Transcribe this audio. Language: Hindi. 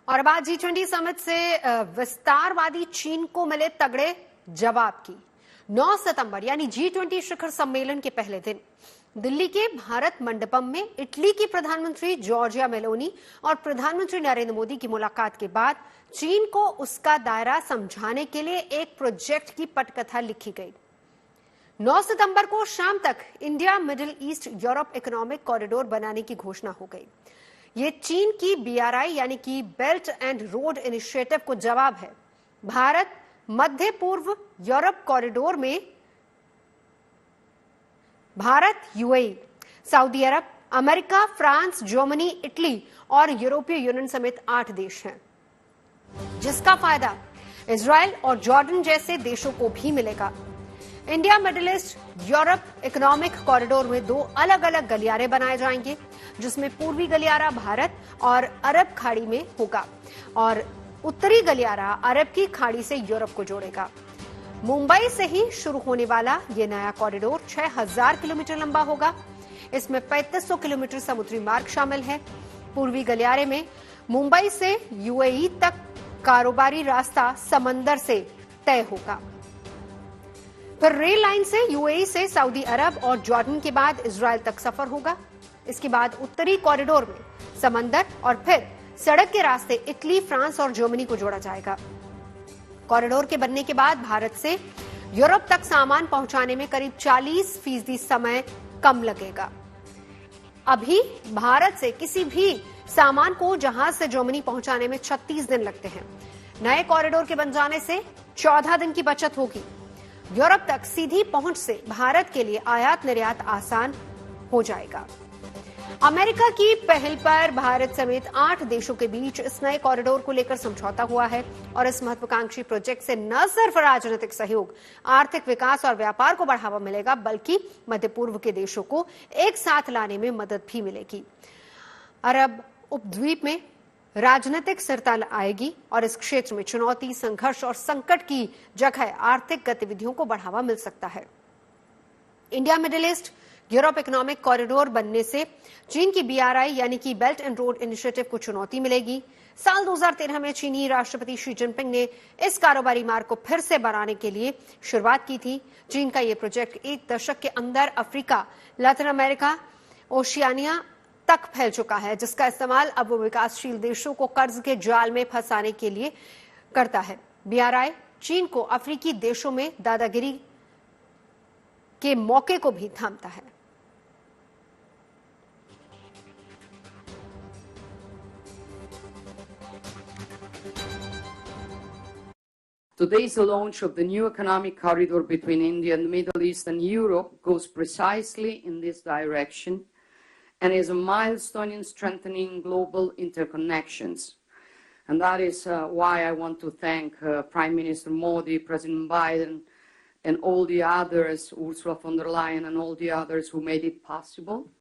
और अब आज G20 समिट से विस्तारवादी चीन को मिले तगड़े जवाब की 9 सितंबर यानी G20 शिखर सम्मेलन के पहले दिन दिल्ली के भारत मंडपम में इटली की प्रधानमंत्री जॉर्जिया मेलोनी और प्रधानमंत्री नरेंद्र मोदी की मुलाकात के बाद चीन को उसका दायरा समझाने के लिए एक प्रोजेक्ट की पटकथा लिखी गई। 9 सितंबर को शाम तक India middle east Europe economic corridor बनाने की घोषणा हो गई। ये चीन की BRI यानी कि बेल्ट एंड रोड इनिशिएटिव को जवाब है। भारत मध्य पूर्व यूरोप कॉरिडोर में भारत, UAE, सऊदी अरब, अमेरिका, फ्रांस, जर्मनी, इटली और यूरोपीय यूनियन समेत 8 देश हैं, जिसका फायदा इजराइल और जॉर्डन जैसे देशों को भी मिलेगा। India middle east Europe economic corridor में 2 अलग अलग गलियारे बनाए जाएंगे, जिसमें पूर्वी गलियारा भारत और अरब खाड़ी में होगा और उत्तरी गलियारा अरब की खाड़ी से यूरोप को जोड़ेगा। मुंबई से ही शुरू होने वाला ये नया कॉरिडोर 6000 किलोमीटर लंबा होगा। इसमें 3500 किलोमीटर समुद्री मार्ग शामिल है। पूर्वी गलियारे में मुंबई से UAE तक कारोबारी रास्ता समंदर से तय होगा। फिर रेल लाइन से UAE से सऊदी अरब और जॉर्डन के बाद इजराइल तक सफर होगा। इसके बाद उत्तरी कॉरिडोर में समंदर और फिर सड़क के रास्ते इटली, फ्रांस और जर्मनी को जोड़ा जाएगा। कॉरिडोर के बनने के बाद भारत से यूरोप तक सामान पहुंचाने में करीब 40% समय कम लगेगा। अभी भारत से किसी भी सामान को जहाज से जर्मनी पहुंचाने में 36 दिन लगते हैं। नए कॉरिडोर के बन जाने से 14 दिन की बचत होगी। यूरोप तक सीधी पहुंच से भारत के लिए आयात निर्यात आसान हो जाएगा। अमेरिका की पहल पर भारत समेत 8 देशों के बीच इस नए कॉरिडोर को लेकर समझौता हुआ है और इस महत्वाकांक्षी प्रोजेक्ट से न सिर्फ राजनीतिक सहयोग, आर्थिक विकास और व्यापार को बढ़ावा मिलेगा, बल्कि मध्य पूर्व के देशों को एक साथ लाने में मदद भी मिलेगी। अरब उपद्वीप में राजनीतिक स्थिरता आएगी और इस क्षेत्र में चुनौती, संघर्ष और संकट की जगह आर्थिक गतिविधियों को बढ़ावा मिल सकता है। India middle east Europe economic corridor बनने से चीन की BRI यानी कि बेल्ट एंड रोड इनिशिएटिव को चुनौती मिलेगी। साल 2013 में चीनी राष्ट्रपति शी जिनपिंग ने इस कारोबारी मार्ग को फिर से बनाने के लिए शुरुआत की थी। चीन का यह प्रोजेक्ट 1 दशक के अंदर अफ्रीका, लातिन अमेरिका, ओशियानिया तक फैल चुका है, जिसका इस्तेमाल अब वो विकासशील देशों को कर्ज के जाल में फंसाने के लिए करता है। BRI चीन को अफ्रीकी देशों में दादागिरी के मौके को भी थामता है। Today's launch of the new economic corridor between India and the Middle East and Europe goes precisely in this direction and is a milestone in strengthening global interconnections. And that is why I want to thank Prime Minister Modi, President Biden, and all the others, Ursula von der Leyen and all the others who made it possible.